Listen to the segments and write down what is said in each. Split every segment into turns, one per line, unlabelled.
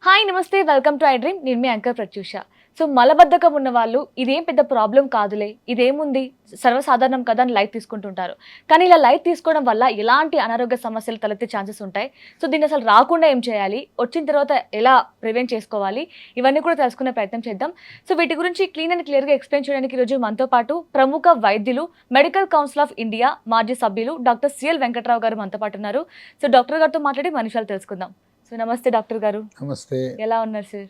Hi నమస్తే, welcome to I dream. నేను మీ anchor Pratyusha. So మలబద్ధకం ఉన్న వాళ్ళు ఇదేం పెద్ద ప్రాబ్లం కాదులే, ఇదేముంది, సర్వసాధారణం కదా అని లైట్ తీసుకుంటుంటారు. కానీ ఇలా లైట్ తీసుకోవడం వల్ల ఎలాంటి అనారోగ్య సమస్యలు తలెత్తే ఛాన్సెస్ ఉంటాయి. సో దీన్ని అసలు రాకుండా ఏం చేయాలి, వచ్చిన తర్వాత ఎలా ప్రివెంట్ చేసుకోవాలి, ఇవన్నీ కూడా తెలుసుకునే ప్రయత్నం చేద్దాం. సో వీటి గురించి క్లీన్ అండ్ క్లియర్గా ఎక్స్ప్లెయిన్ చేయడానికి ఈరోజు మనతో పాటు ప్రముఖ వైద్యులు, మెడికల్ కౌన్సిల్ ఆఫ్ ఇండియా మాజీ సభ్యులు డాక్టర్ సిఎల్ వెంకట్రావు గారు మనతో పాటు ఉన్నారు. సో డాక్టర్ గారితో మాట్లాడి మన విషయాలు తెలుసుకుందాం. సో నమస్తే డాక్టర్ గారు.
నమస్తే.
ఎలా ఉన్నారు సార్?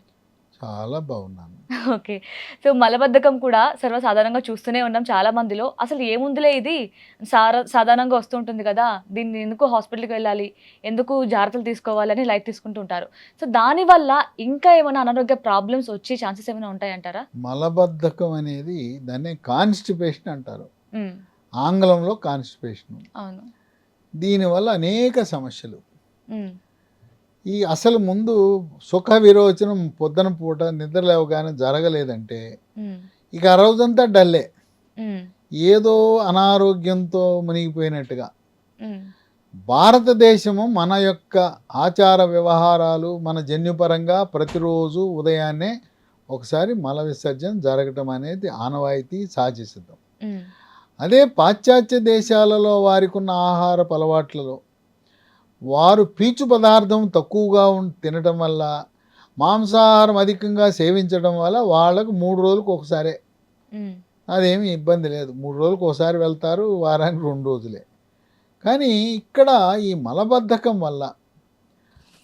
చాలా బాగున్నాను.
ఓకే. సో మలబద్ధకం కూడా సర్వసాధారణంగా చూస్తూనే ఉన్నాం చాలా మందిలో. అసలు ఏముందిలే ఇది సాధారణంగా వస్తుంటుంది కదా, దీన్ని ఎందుకు హాస్పిటల్కి వెళ్ళాలి, ఎందుకు జాగ్రత్తలు తీసుకోవాలని లైట్ తీసుకుంటూ ఉంటారు. సో దానివల్ల ఇంకా ఏమైనా అనారోగ్య ప్రాబ్లమ్స్ వచ్చే ఛాన్సెస్ ఏమైనా ఉంటాయంటారా?
మలబద్ధకం అనేది దాన్ని కాన్స్టిపేషన్ అంటారు, ఆంగ్లంలో కాన్స్టిపేషన్.
అవును.
దీనివల్ల అనేక సమస్యలు. ఈ అసలు ముందు సుఖ విరోచనం పొద్దున పూట నిద్ర లేవగానే జరగలేదంటే ఇక ఆ రోజంతా డల్లే, ఏదో అనారోగ్యంతో మునిగిపోయినట్టుగా. భారతదేశము మన యొక్క ఆచార వ్యవహారాలు, మన జన్యుపరంగా ప్రతిరోజు ఉదయాన్నే ఒకసారి మల విసర్జన జరగటం అనేది ఆనవాయితీ, సాధ్యసిద్ధం. అదే పాశ్చాత్య దేశాలలో వారికి ఉన్న ఆహారపు అలవాట్లలో వారు పీచు పదార్థం తక్కువగా తినటం వల్ల, మాంసాహారం అధికంగా సేవించడం వల్ల వాళ్ళకు 3 రోజులకు ఒకసారే, అదేమీ ఇబ్బంది లేదు. 3 రోజులకు ఒకసారి వెళ్తారు, వారానికి 2 రోజులే. కానీ ఇక్కడ ఈ మలబద్ధకం వల్ల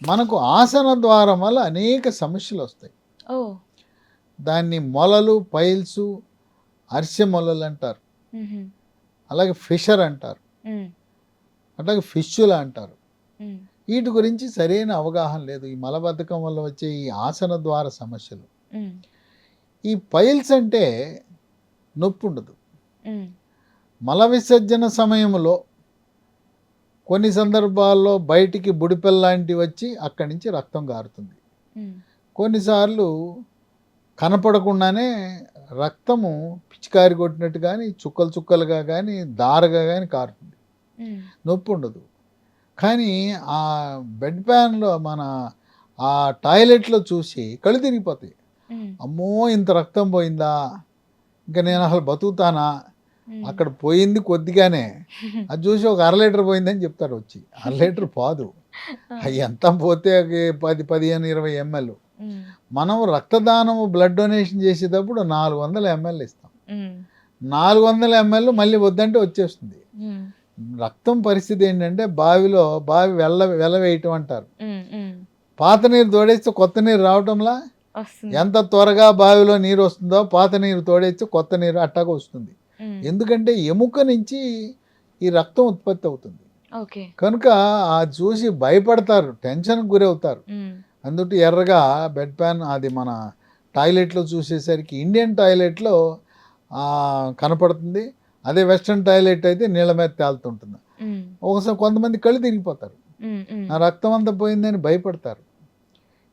మనకు ఆసన ద్వారం వల్ల అనేక సమస్యలు వస్తాయి. దాన్ని మొలలు, పైల్స్, అర్శ మొలలు అంటారు, అలాగే ఫిషర్ అంటారు, అట్లాగే ఫిష్యులా అంటారు. వీటి గురించి సరైన అవగాహన లేదు. ఈ మలబద్ధకం వల్ల వచ్చే ఈ ఆసన ద్వార సమస్యలు. ఈ పైల్స్ అంటే నొప్పి ఉండదు. మల విసర్జన సమయంలో కొన్ని సందర్భాల్లో బయటికి బుడిపెల్లాంటివి వచ్చి అక్కడి నుంచి రక్తం గారుతుంది. కొన్నిసార్లు కనపడకుండానే రక్తము పిచికారి కొట్టినట్టు కానీ, చుక్కలు చుక్కలుగా కానీ, దారగా కానీ కారుతుంది. నొప్పి ఉండదు. కానీ ఆ బెడ్ ప్యాన్లో మన ఆ టాయిలెట్లో చూసి కళ్ళు తిరిగిపోతాయి. అమ్మో, ఇంత రక్తం పోయిందా, ఇంకా నేను అసలు బతుకుతానా, అక్కడ పోయింది కొద్దిగానే, అది చూసి ఒక 1/2 లీటర్ పోయిందని చెప్తారు వచ్చి. 1/2 లీటర్ పోదు, ఎంత పోతే 10, 15, 20 ml. మనం రక్తదానం, బ్లడ్ డొనేషన్ చేసేటప్పుడు 400 ml ఇస్తాం. 400 ml మళ్ళీ వద్దంటే వచ్చేస్తుంది. రక్తం పరిస్థితి ఏంటంటే బావి వెలవేయటం అంటారు. పాత నీరు తోడేస్తే కొత్త నీరు రావటంలా ఎంత త్వరగా బావిలో నీరు వస్తుందో పాత నీరు తోడేస్తే కొత్త నీరు అట్టాగా వస్తుంది. ఎందుకంటే ఎముక నుంచి ఈ రక్తం ఉత్పత్తి అవుతుంది కనుక అది చూసి భయపడతారు, టెన్షన్కి గురవుతారు. అందుకు ఎర్రగా బెడ్ ప్యాన్ అది మన టాయిలెట్లో చూసేసరికి ఇండియన్ టాయిలెట్లో కనపడుతుంది. అదే వెస్ట్రన్ టాయిలెట్ అయితే నీళ్ళ మీద తేలుతుంటుంది. ఒకసారి కొంతమంది కళ్ళు తిరిగిపోతారు, ఆ రక్తం అంతా పోయిందని భయపడతారు.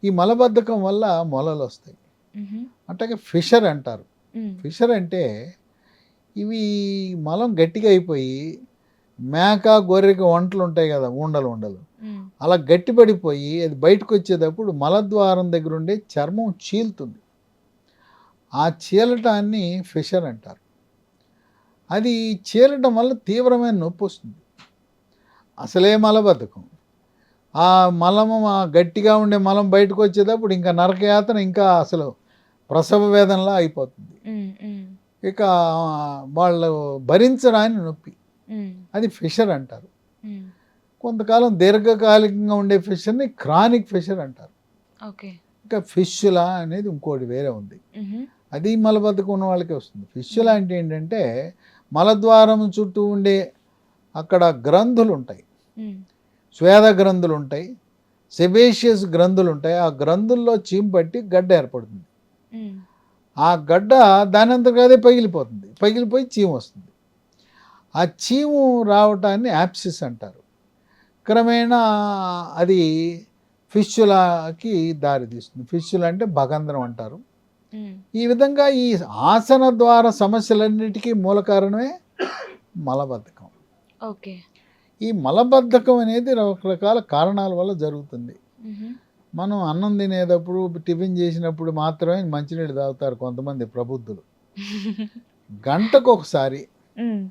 ఈ మలబద్ధకం వల్ల మొలలు వస్తాయి. అట్లాగే ఫిషర్ అంటారు. ఫిషర్ అంటే ఇవి మలం గట్టిగా అయిపోయి, మేక గొర్రెకి వంటలు ఉంటాయి కదా, ఉండలు అలా గట్టి పడిపోయి అది బయటకు వచ్చేటప్పుడు మలద్వారం దగ్గర ఉండే చర్మం చీలుతుంది. ఆ చీలటాన్ని ఫిషర్ అంటారు. అది చీలటం వల్ల తీవ్రమైన నొప్పి వస్తుంది. అసలే మలబద్ధకం. ఆ మలము గట్టిగా ఉండే మలం బయటకు వచ్చేటప్పుడు ఇంకా నరకయాతన, ఇంకా అసలు ప్రసవ వేదనలా అయిపోతుంది. ఇక వాళ్ళు భరించడానికి నొప్పి, అది ఫిషర్ అంటారు. కొంతకాలం దీర్ఘకాలికంగా ఉండే ఫిషర్ని క్రానిక్ ఫిషర్ అంటారు. ఇంకా ఫిష్యులా అనేది ఇంకోటి వేరే ఉంది, అది మలబద్ధకం ఉన్న వాళ్ళకే వస్తుంది. ఫిష్యులా అంటే ఏంటంటే మలద్వారం చుట్టూ ఉండే అక్కడ గ్రంథులు ఉంటాయి, స్వేద గ్రంథులు ఉంటాయి, సెబేషియస్ గ్రంథులు ఉంటాయి. ఆ గ్రంథుల్లో చీము పట్టి గడ్డ ఏర్పడుతుంది. ఆ గడ్డ దాని అంతగా అదే పగిలిపోయి చీము వస్తుంది. ఆ చీము రావటాన్ని యాప్సిస్ అంటారు. క్రమేణా అది ఫిష్యులాకి దారితీస్తుంది. ఫిష్యుల అంటే భగంధ్రం అంటారు. ఈ విధంగా ఈ ఆసన ద్వార సమస్యలన్నిటికీ మూల కారణమే మలబద్ధకం.
ఓకే.
ఈ మలబద్ధకం అనేది రకరకాల కారణాల వల్ల జరుగుతుంది.
మ్మ్.
మనం అన్నం తినేటప్పుడు టిఫిన్ చేసినప్పుడు మాత్రమే మంచినీళ్ళు తాగుతారు కొంతమంది ప్రబుద్ధులు. గంటకు ఒకసారి
మ్మ్.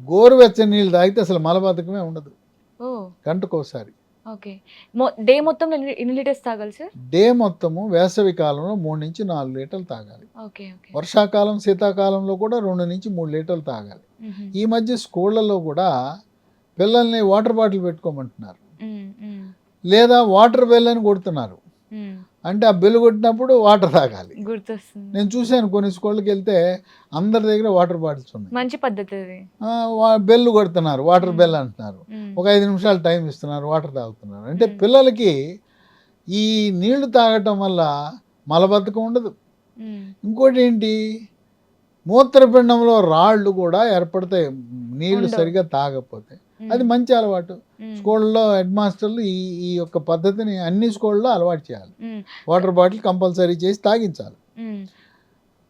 గోరువెచ్చని నీళ్ళు తాగితే అసలు మలబద్ధకమే ఉండదు.
ఓ
గంటకు ఒకసారి.
ఓకే. డే మొత్తం ఎన్ని లీటర్స్ తాగాలి సార్?
డే మొత్తము వేసవి కాలంలో 3 నుంచి 4 లీటర్లు తాగాలి.
Okay okay.
వర్షాకాలం శీతాకాలంలో కూడా 2 నుంచి 3 లీటర్లు తాగాలి.
మ్మ్.
ఈ మధ్య స్కూళ్ళల్లో కూడా పిల్లల్ని వాటర్ బాటిల్ పెట్టుకోమంటున్నారు,
మ్మ్. మ్మ్.
లేదా వాటర్ బెల్ అని కొడుతున్నారు.
మ్మ్.
అంటే ఆ బెల్ కొట్టినప్పుడు వాటర్ తాగాలి.
గుర్తొస్తుంది.
నేను చూశాను కొన్ని స్కూళ్ళకి వెళ్తే అందరి దగ్గర వాటర్ బాటిల్స్ ఉన్నాయి.
మంచి పద్ధతి అది.
బెల్ కొడుతున్నారు, వాటర్ బెల్ అంటున్నారు.
మ్మ్.
ఒక 5 నిమిషాలు టైం ఇస్తున్నారు, వాటర్ తాగుతున్నారు. అంటే పిల్లలకి ఈ నీళ్లు తాగటం వల్ల మలబద్ధకం ఉండదు.
మ్మ్.
ఇంకోటి ఏంటి, మూత్రపిండంలో రాళ్ళు కూడా ఏర్పడతాయి నీళ్లు
ఉండవు.
సరిగా తాగకపోతే.
మ్మ్.
అది మంచి అలవాటు.
మ్మ్.
స్కూళ్ళలో హెడ్ మాస్టర్లు ఈ ఈ యొక్క పద్ధతిని అన్ని స్కూళ్ళలో అలవాటు చేయాలి.
మ్మ్.
వాటర్ బాటిల్ కంపల్సరీ చేసి తాగించాలి.
మ్మ్.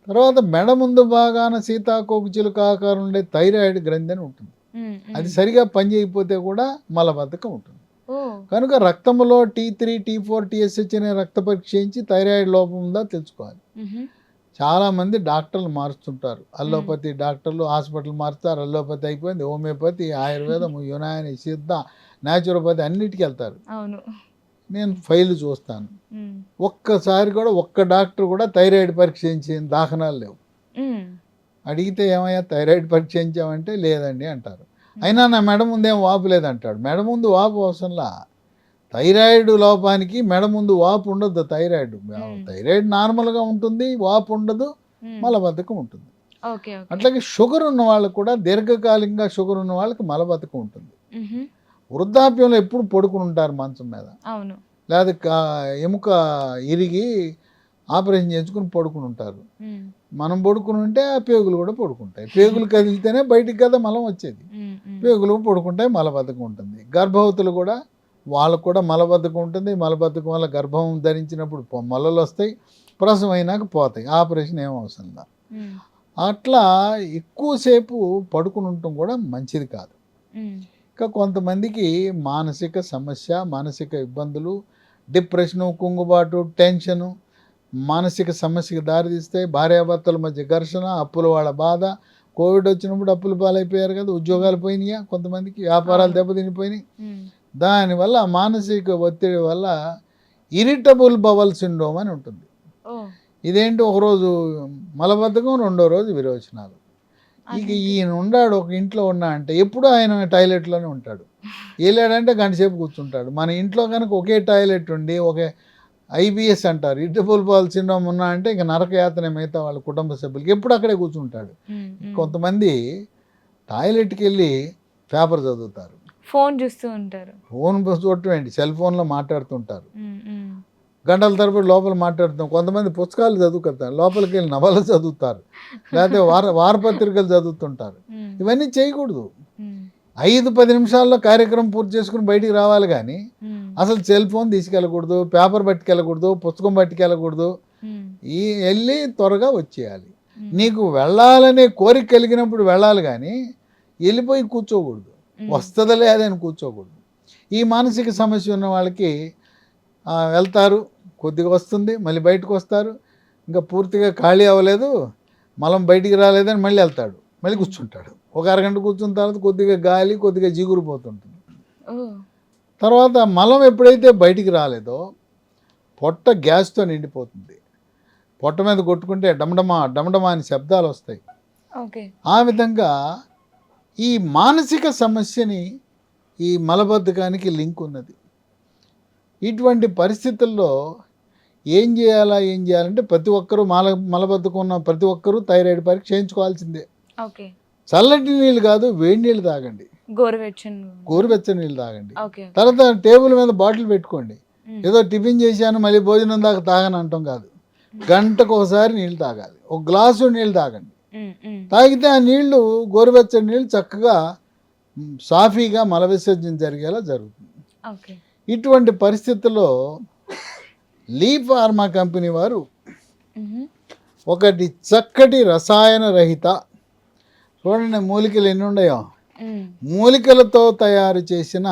తర్వాత మెడ ముందు భాగాన సీతాకోక చిలుక ఆకారం ఉండే థైరాయిడ్ గ్రంథి అని ఉంటుంది.
మ్మ్.
అది సరిగా పనిచేయకపోతే కూడా మలబద్ధకం ఉంటుంది.
ఓ.
కనుక రక్తంలో T3, T4, TSH అనే రక్త పరీక్ష చేయించి థైరాయిడ్ లోపం ఉందా తెలుసుకోవాలి.
మ్మ్.
చాలామంది డాక్టర్లు మారుస్తుంటారు. అల్లోపతి డాక్టర్లు హాస్పిటల్ మారుస్తారు. అల్లోపతి అయిపోయింది, హోమియోపతి, ఆయుర్వేదం, యునాని, సిద్ధ, న్యాచురోపతి అన్నిటికీ వెళ్తారు.
అవును.
నేను ఫైల్ చూస్తాను,
మ్మ్.
ఒక్కసారి కూడా ఒక్క డాక్టర్ కూడా థైరాయిడ్ పరీక్ష చేయించిన దాఖనాలు లేవు.
మ్మ్.
అడిగితే ఏమయ్యా థైరాయిడ్ పరీక్ష చేయించామంటే లేదండి అంటారు. అయినా నా మెడ ముందేం వాపు లేదంటాడు. మెడ ముందు వాపు అవసరంలా. థైరాయిడ్ లోపానికి మెడ ముందు వాపు ఉండదు. థైరాయిడ్ నార్మల్గా ఉంటుంది, వాపు ఉండదు,
మ్మ్.
మలబద్ధకం ఉంటుంది.
Okay okay.
అట్లాగే షుగర్ ఉన్న వాళ్ళకు కూడా దీర్ఘకాలికంగా షుగర్ ఉన్న వాళ్ళకి మలబద్ధకం ఉంటుంది.
మ్మ్.
వృద్ధాప్యంలో ఎప్పుడు పడుకుని ఉంటారు మంచం మీద,
అవును.
లేదా ఎముక ఇరిగి ఆపరేషన్ చేసుకుని పడుకుని ఉంటారు.
మ్మ్.
మనం పడుకుని ఉంటే ఆ పేగులు కూడా పడుకుంటాయి. పేగులు కదిలితేనే బయటికి కదా మలం వచ్చేది.
మ్మ్. మ్మ్.
పేగులు పడుకుంటాయి, మలబద్ధకం ఉంటుంది. గర్భవతులు కూడా వాళ్ళకు కూడా మలబద్ధకం ఉంటుంది. మలబద్ధకం వల్ల గర్భం ధరించినప్పుడు మొలలు వస్తాయి, ప్రసవం అయినాక పోతాయి, ఆపరేషన్ ఏం అవసరం లేదు.
మ్మ్.
అట్లా ఎక్కువసేపు పడుకుని ఉండటం కూడా మంచిది కాదు.
మ్మ్.
ఇంకా కొంతమందికి మానసిక సమస్య, మానసిక ఇబ్బందులు, డిప్రెషను, కుంగుబాటు, టెన్షను మానసిక సమస్యకి దారితీస్తాయి. భార్యాభర్తల మధ్య ఘర్షణ, అప్పుల వాళ్ళ బాధ. కోవిడ్ వచ్చినప్పుడు అప్పుల పాలైపోయారు కదా, ఉద్యోగాలు పోయినాయా, కొంతమందికి వ్యాపారాలు దెబ్బతినిపోయినాయి.
మ్మ్.
దానివల్ల మానసిక ఒత్తిడి వల్ల ఇరిటబుల్ బవల్ సిండ్రోమ్ అని ఉంటుంది.
ఓ.
ఇదేంటి, ఒకరోజు మలబద్ధకం, రెండో రోజు విరోచనాలు. ఇక ఈయన ఉన్నాడు ఒక ఇంట్లో ఉన్నా అంటే ఎప్పుడు ఆయన టాయిలెట్లోనే ఉంటాడు. వెళ్ళాడంటే గంట సేపు కూర్చుంటాడు. మన ఇంట్లో కనుక ఒకే టాయిలెట్ ఉండి ఒకే IBS అంటారు, ఇరిటబుల్ బవల్ సిండ్రోమ్ ఉన్నా అంటే ఇక నరకయాతన మిగతా వాళ్ళ కుటుంబ సభ్యులకి. ఎప్పుడు అక్కడే కూర్చుంటాడు.
మ్మ్. మ్మ్.
కొంతమంది టాయిలెట్కి వెళ్ళి పేపర్ చదువుతారు,
ఫోన్ చూస్తూ ఉంటారు.
ఫోన్ చూడటం ఏంటి, సెల్ ఫోన్లో మాట్లాడుతుంటారు.
మ్మ్. మ్మ్.
గంటల తరబడి లోపల మాట్లాడుతాం. కొంతమంది పుస్తకాలు చదువుకుంటారు, లోపలికి వెళ్ళి నవలు చదువుతారు, లేకపోతే వారపత్రికలు చదువుతుంటారు.
మ్మ్.
ఇవన్నీ చేయకూడదు.
మ్మ్.
5-10 నిమిషాల్లో కార్యక్రమం పూర్తి చేసుకుని బయటికి రావాలి. కానీ
మ్మ్.
అసలు సెల్ ఫోన్ తీసుకెళ్ళకూడదు, పేపర్ పట్టుకెళ్ళకూడదు, పుస్తకం పట్టుకెళ్ళకూడదు.
మ్మ్.
వెళ్ళి త్వరగా వచ్చేయాలి.
మ్మ్.
నీకు వెళ్ళాలనే కోరిక కలిగినప్పుడు వెళ్ళాలి, కానీ వెళ్ళిపోయి కూర్చోకూడదు.
మ్మ్.
వస్తుందలే అదని కూర్చోకూడదు. ఈ మానసిక సమస్య ఉన్న వాళ్ళకి వెళ్తారు, కొద్దిగా వస్తుంది, మళ్ళీ బయటకు వస్తారు, ఇంకా పూర్తిగా ఖాళీ అవ్వలేదు, మలం బయటికి రాలేదని మళ్ళీ వెళ్తాడు, మళ్ళీ కూర్చుంటాడు. ఒక అరగంట కూర్చున్న తర్వాత కొద్దిగా గాలి, కొద్దిగా జిగురుపోతుంటుంది.
ఓ.
తర్వాత మలం ఎప్పుడైతే బయటికి రాలేదో పొట్ట గ్యాస్తో నిండిపోతుంది. పొట్ట మీద కొట్టుకుంటే డమడమా డమడమా అని శబ్దాలు వస్తాయి.
ఓకే.
ఆ విధంగా ఈ మానసిక సమస్యని ఈ మలబద్ధకానికి లింక్ ఉన్నది. ఇటువంటి పరిస్థితుల్లో ఏం చేయాలంటే ప్రతి ఒక్కరూ మలబద్ధకం ఉన్న ప్రతి ఒక్కరూ థైరాయిడ్ పరీక్ష చేయించుకోవాల్సిందే.
ఓకే.
చల్లటి నీళ్ళు కాదు, వేడి నీళ్ళు తాగండి, గోరువెచ్చని నీళ్ళు తాగండి.
ఓకే.
తర్వాత టేబుల్ మీద బాటిల్ పెట్టుకోండి.
మ్మ్.
ఏదో టిఫిన్ చేశాను మళ్ళీ భోజనం దాకా తాగని అంటాం కాదు. గంటకు ఒకసారి నీళ్ళు తాగాలి. ఒక గ్లాసు నీళ్ళు తాగండి.
మ్మ్. మ్మ్.
తాగితే ఆ నీళ్లు, గోరువెచ్చని నీళ్ళు చక్కగా సాఫీగా మల విసర్జన జరిగేలా జరుగుతుంది.
ఓకే.
ఇటువంటి పరిస్థితుల్లో లీ ఫార్మా కంపెనీ వారు
మ్మ్.
ఒకటి చక్కటి రసాయన రహిత, చూడండి మూలికలు ఎన్ని ఉన్నాయో, మూలికలతో తయారు చేసిన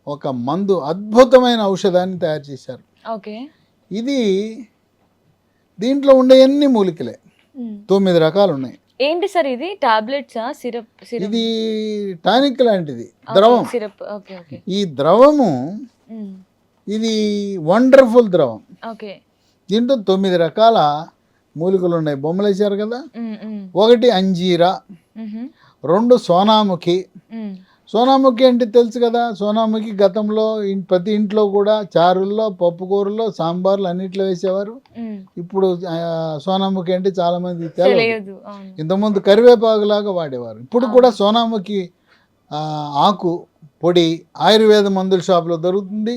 ఒక మందు, అద్భుతమైన ఔషధాన్ని తయారు చేశారు.
ఓకే.
ఇది దీంట్లో ఉండే అన్ని మూలికలే, 9 రకాలు ఉన్నాయి.
ఏంటి సార్ ఇది? టాబ్లెట్సా? సిరప్?
ఇది టానిక్ లాంటిది, ద్రవం.
సిరప్. Okay okay.
ఈ ద్రవము ఇది వండర్ఫుల్ ద్రవం.
ఓకే.
దీంట్లో 9 రకాల మూలికలు ఉన్నాయి. బొమ్మలు వేశారు కదా. 1 అంజీరా, 2 సోనాముఖి. సోనాముఖి అంటే తెలుసు కదా. సోనాముఖి గతంలో ప్రతి ఇంట్లో కూడా చారుల్లో, పప్పు కూరల్లో, సాంబార్లు అన్నిట్లో వేసేవారు. ఇప్పుడు సోనాముఖి అంటే చాలా మంది తెలియదు. ఇంతకుముందు కరివేపాకులాగా వాడేవారు. ఇప్పుడు కూడా సోనాముఖి ఆకు పొడి ఆయుర్వేద మందుల షాపులో దొరుకుతుంది,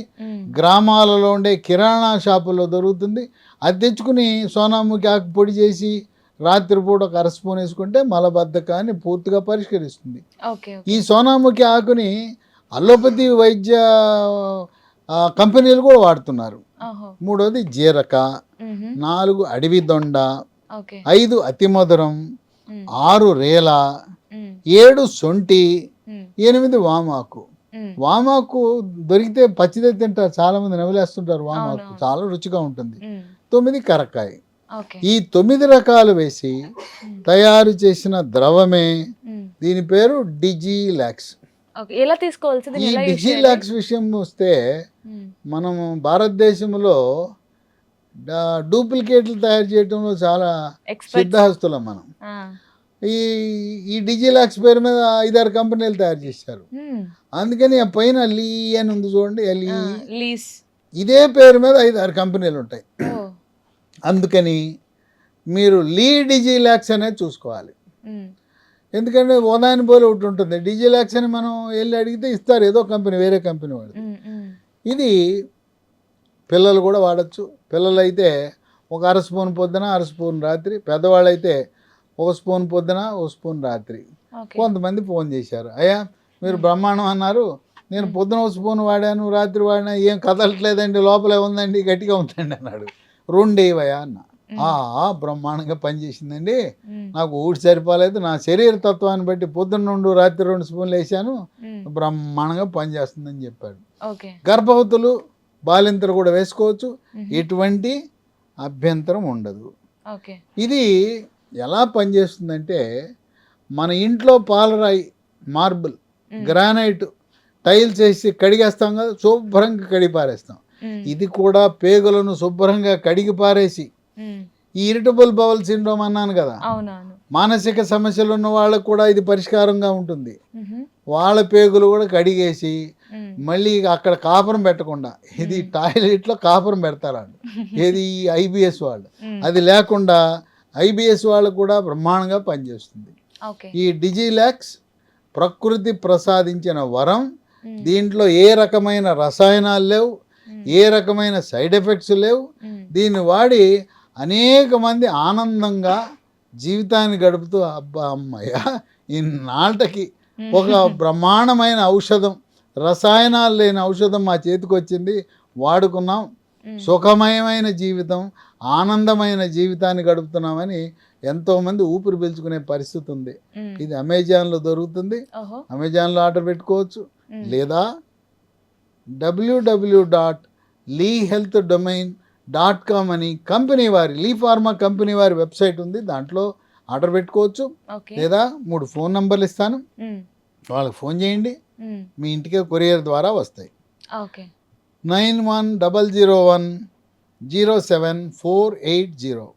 గ్రామాలలో ఉండే కిరాణా షాపుల్లో దొరుకుతుంది. అది తెచ్చుకుని సోనాముఖి ఆకు పొడి చేసి రాత్రిపూట ఒక అర స్పూన్ వేసుకుంటే మలబద్ధకాన్ని పూర్తిగా పరిష్కరిస్తుంది. ఈ సోనాముఖి ఆకుని అలోపతి వైద్య కంపెనీలు కూడా వాడుతున్నారు. 3వది జీరక, 4 అడవి దొండ, 5 అతిమధురం, 6 రేల, 7 సొంటి, 8 వామాకు. వామాకు దొరికితే పచ్చిదే తింటారు, చాలా మంది నవ్వులేస్తుంటారు. వామాకు చాలా రుచిగా ఉంటుంది. 9 కరక్కాయ. ఈ 9 రకాలు వేసి తయారు చేసిన ద్రవమే దీని పేరు డిజిలాక్స్.
ఎలా తీసుకోవాల్సింది?
ఈ డిజిలాక్స్ విషయం వస్తే మనం భారతదేశంలో డూప్లికేట్లు తయారు చేయడంలో చాలా సిద్ధహస్తులం మనం. ఈ డిజిలాక్స్ పేరు మీద 5-6 కంపెనీలు తయారు చేశారు. అందుకని ఆ పైన లీ అని ఉంది చూడండి, లీస్, ఇదే పేరు మీద 5-6 కంపెనీలు ఉంటాయి. అందుకని మీరు లీ డిజిలాక్స్ అనేది చూసుకోవాలి. ఎందుకంటే ఓదాని పోలి ఒకటి ఉంటుంది. డిజిలాక్స్ అని మనం వెళ్ళి అడిగితే ఇస్తారు, ఏదో కంపెనీ, వేరే కంపెనీ వాడు. ఇది పిల్లలు కూడా వాడచ్చు. పిల్లలు అయితే ఒక అర స్పూన్ పొద్దున, అర స్పూన్ రాత్రి. పెద్దవాళ్ళు అయితే 1 స్పూన్ పొద్దున, 1 స్పూన్ రాత్రి. కొంతమంది ఫోన్ చేశారు, అయ్యా మీరు బ్రహ్మాండం అన్నారు, నేను పొద్దున 1 స్పూన్ వాడాను, రాత్రి వాడినా, ఏం కదలట్లేదండి, లోపలే ఉందండి, గట్టిగా ఉందండి అన్నాడు. 2 వేయవయ్యా అన్న. బ్రహ్మాండంగా పనిచేసిందండి, నాకు ఊడి సరిపోలేదు, నా శరీర తత్వాన్ని బట్టి పొద్దున్న 2 రాత్రి 2 స్పూన్లు వేసాను, బ్రహ్మాండంగా పనిచేస్తుందని చెప్పాడు. గర్భవతులు, బాలింతలు కూడా వేసుకోవచ్చు, ఎటువంటి అభ్యంతరం ఉండదు. ఇది ఎలా పనిచేస్తుందంటే, మన ఇంట్లో పాలరాయి, మార్బుల్, గ్రానైట్, టైల్స్ వేసి కడిగేస్తాం కదా, శుభ్రంగా కడిగి పారేస్తాం. ఇది కూడా పేగులను శుభ్రంగా కడిగి పారేసి, ఈ ఇరిటబుల్ బౌల్ సిండ్రోమ్ అన్నాను కదా, మానసిక సమస్యలు ఉన్న వాళ్ళకు కూడా ఇది పరిష్కారంగా ఉంటుంది. వాళ్ళ పేగులు కూడా కడిగేసి మళ్ళీ అక్కడ కాపురం పెట్టకుండా, ఇది టాయిలెట్లో కాపురం పెడతారండి, ఏది ఐబిఎస్ వాళ్ళు, అది లేకుండా ఐబిఎస్ వాళ్ళు కూడా బ్రహ్మాండంగా పనిచేస్తుంది. ఈ డిజిలాక్స్ ప్రకృతి ప్రసాదించిన వరం. దీంట్లో ఏ రకమైన రసాయనాలు లేవు, ఏ రకమైన సైడ్ ఎఫెక్ట్స్ లేవు. దీన్ని వాడి అనేక మంది ఆనందంగా జీవితాన్ని గడుపుతూ, అబ్బా అమ్మయ్య ఇన్నాళ్ళకి ఒక బ్రహ్మాండమైన ఔషధం, రసాయనాలు లేని ఔషధం మా చేతికి వచ్చింది, వాడుకున్నాం, సుఖమయమైన జీవితం, ఆనందమైన జీవితాన్ని గడుపుతున్నామని ఎంతోమంది ఊపిరి పీల్చుకునే పరిస్థితి ఉంది. ఇది అమెజాన్లో దొరుకుతుంది, అమెజాన్లో ఆర్డర్ పెట్టుకోవచ్చు. లేదా www.leehealthdomain.com అని కంపెనీ వారి, లీ ఫార్మా కంపెనీ వారి వెబ్సైట్ ఉంది, దాంట్లో ఆర్డర్ పెట్టుకోవచ్చు. లేదా 3 ఫోన్ నంబర్లు ఇస్తాను, వాళ్ళకి ఫోన్ చేయండి, మీ ఇంటికే కొరియర్ ద్వారా వస్తాయి. 9100107480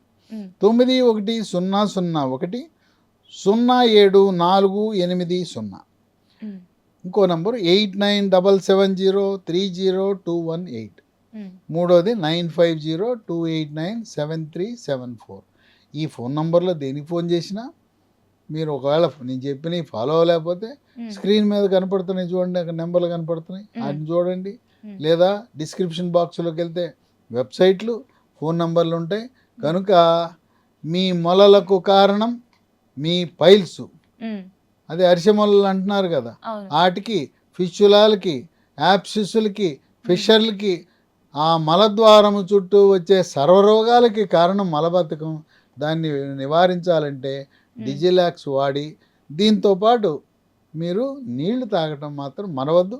9100107480. ఇంకో నంబరు 8977030218. మూడోది 9502897374. ఈ ఫోన్ నంబర్లో దేనికి ఫోన్ చేసినా మీరు ఒకవేళ నేను చెప్పిన ఫాలో అవ్వలేకపోతే స్క్రీన్ మీద కనపడుతున్నాయి చూడండి, అక్కడ నెంబర్లు కనపడుతున్నాయి, అది చూడండి. లేదా డిస్క్రిప్షన్ బాక్స్లోకి వెళ్తే వెబ్సైట్లు, ఫోన్ నంబర్లు ఉంటాయి. కనుక మీ మొలలకు కారణం మీ పైల్స్, అదే అరిసెమొలలు అంటున్నారు కదా, వాటికి, ఫిష్యులాలకి, యాప్సిస్లకి, ఫిషర్లకి, ఆ మలద్వారము చుట్టూ వచ్చే సర్వరోగాలకి కారణం మలబద్ధకం. దాన్ని నివారించాలంటే డిజిలాక్స్ వాడి, దీంతోపాటు మీరు నీళ్లు తాగటం మాత్రం మనవద్దు.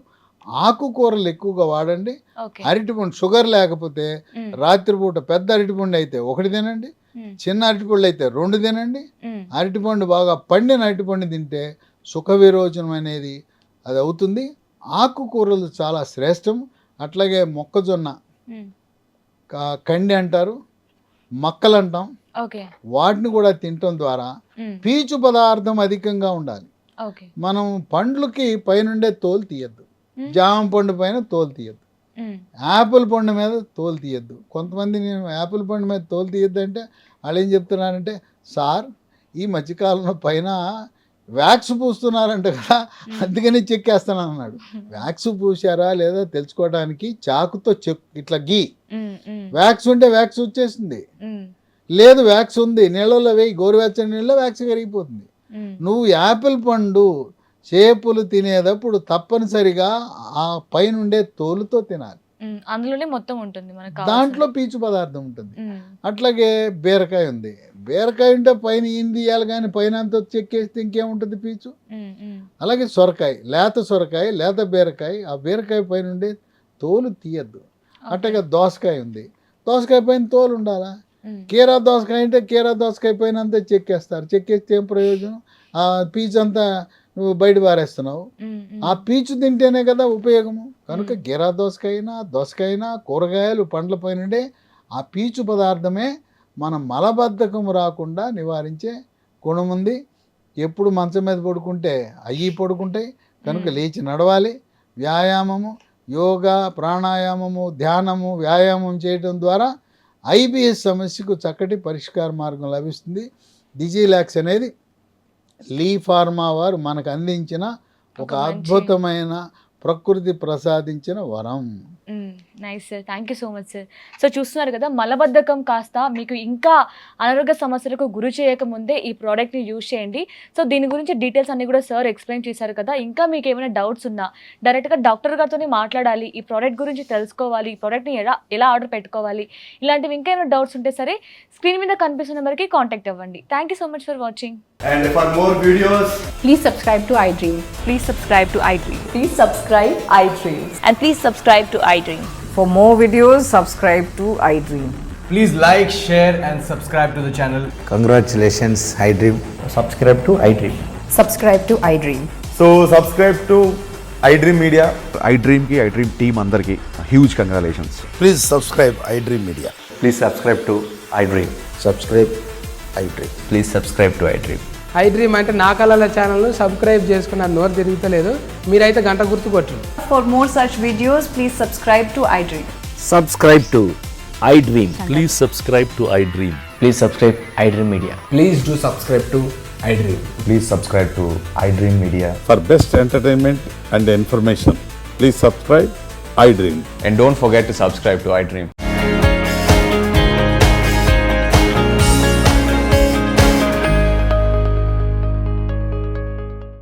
ఆకుకూరలు ఎక్కువగా వాడండి.
ఓకే.
అరటిపండు షుగర్ లేకపోతే
మ్మ్.
రాత్రిపూట పెద్ద అరటిపండు అయితే ఒకటి తినండి,
మ్మ్.
చిన్న అరటిపండు అయితే 2 తినండి.
మ్మ్.
అరటిపండు బాగా పండిన అరటిపండు తింటే సుఖ విరోచనం అనేది అది అవుతుంది. ఆకుకూరలు చాలా శ్రేష్టం. అట్లాగే మొక్కజొన్న
మ్మ్.
కండి అంటారు, మక్కలు అంటాం,
ఓకే.
వాటిని కూడా తినటం ద్వారా
మ్మ్.
పీచు పదార్థం అధికంగా ఉండాలి.
ఓకే.
మనం పండ్లకి పైనుండే తోలు తీయద్దు,
మ్మ్.
జామ పండు పైన తోలు తీయద్దు,
మ్మ్.
యాపిల్ పండు మీద తోలు తీయద్దు. కొంతమంది నేను యాపిల్ పండు మీద తోలు తీయద్దు అంటే వాళ్ళు ఏం చెప్తున్నారంటే, సార్ ఈ మధ్యకాలంలో పైన వ్యాక్స్ పూస్తున్నారంట కదా, అందుకని చెక్కేస్తాను అన్నాడు. వ్యాక్స్ పూసారా లేదా తెలుసుకోవడానికి చాకుతో ఇట్లా గీ,
మ్మ్. మ్మ్.
వ్యాక్స్ ఉంటే వ్యాక్స్ వచ్చేసింది,
మ్మ్.
లేదు వ్యాక్స్ ఉంది నీళ్ళలో వేయి, గోరువెచ్చని నీళ్ళలో వ్యాక్స్ కరిగిపోతుంది.
మ్మ్.
నువ్వు యాపిల్ పండు చేపలు తినేటప్పుడు తప్పనిసరిగా ఆ పైనుండే తోలుతో తినాలి.
మ్మ్. అందులోనే మొత్తం ఉంటుంది మనకు
దాంట్లో పీచు పదార్థం ఉంటుంది.
మ్మ్.
అట్లాగే బీరకాయ ఉంది, బీరకాయ ఉంటే పైన ఈయన తీయాలి కానీ పైన అంతా చెక్కేస్తే ఇంకేముంటుంది పీచు.
మ్మ్. మ్మ్.
అలాగే సొరకాయ, లేత బీరకాయ, ఆ బీరకాయ పైన ఉండే తోలు తీయద్దు. అట్లాగే దోసకాయ ఉంది, దోసకాయ పైన తోలు ఉండాలా.
మ్మ్.
కీరా దోసకాయ అంటే కీరా దోసకాయ పైన అంతా చెక్కేస్తారు, చెక్కేస్తే ఏం ప్రయోజనం? ఆ పీచు అంతా నువ్వు బయట పారేస్తున్నావు.
మ్మ్. మ్మ్.
ఆ పీచు తింటేనే కదా ఉపయోగము. కనుక కీరా దోసకాయనా కూరగాయలు పండ్ల పైనుండే ఆ పీచు పదార్థమే మన మలబద్ధకం రాకుండా నివారించే గుణం ఉంది. ఎప్పుడు మంచం మీద పడుకుంటే అయ్యి పడుకుంటాయి. కనుక లేచి నడవాలి. వ్యాయామము, యోగా, ప్రాణాయామము, ధ్యానము, వ్యాయామం చేయడం ద్వారా ఐబిఎస్ సమస్యకు చక్కటి పరిష్కార మార్గం లభిస్తుంది. డిజిలాక్స్ అనేది లీ ఫార్మా వారు మనకు అందించిన ఒక అద్భుతమైన ప్రకృతి ప్రసాదించిన వరం.
Nice sir, thank you so much sir. So చూస్తున్నారు కదా, మలబద్ధకం కాస్త మీకు ఇంకా అనారోగ్య సమస్యలకు గురి చేయకముందే ఈ ప్రోడక్ట్ని యూజ్ చేయండి. సో దీని గురించి డీటెయిల్స్ అన్ని కూడా సార్ ఎక్స్ప్లెయిన్ చేశారు కదా. ఇంకా మీకు ఏమైనా డౌట్స్ ఉన్నా డైరెక్ట్గా డాక్టర్ గారితో మాట్లాడాలి, ఈ ప్రోడక్ట్ గురించి తెలుసుకోవాలి, ఈ ప్రోడక్ట్ని ఎలా ఆర్డర్ పెట్టుకోవాలి, ఇలాంటివి ఇంకా ఏమైనా డౌట్స్ ఉంటే సరే స్క్రీన్ మీద కనిపిస్తున్న నెంబర్కి కాంటాక్ట్ అవ్వండి. Thank you so much for watching.
And for more videos,
Please subscribe to iDream.
Please subscribe to iDream.
Please subscribe iDream.
And please subscribe to iDream.
For more videos, subscribe to iDream.
please like, share and subscribe to the channel.
Congratulations, iDream.
Subscribe to iDream.
Subscribe to iDream.
So subscribe to iDream Media.
iDream ki iDream team andarki huge congratulations.
Please subscribe iDream Media.
Please subscribe to iDream.
Subscribe iDream.
Please subscribe to iDream.
iDream అంటే నా కళల ఛానల్ను subscribe చేసుకున్న నోరు తిరుగుతలేదు, మీరైతే గంట గుర్తు కొట్టండి.
For more such videos, please subscribe to iDream.
Subscribe to iDream.
Please subscribe to iDream.
Please subscribe iDream Media.
Please do subscribe to iDream.
Please subscribe to iDream Media.
For best entertainment and information, please subscribe iDream.
And don't forget to subscribe to iDream.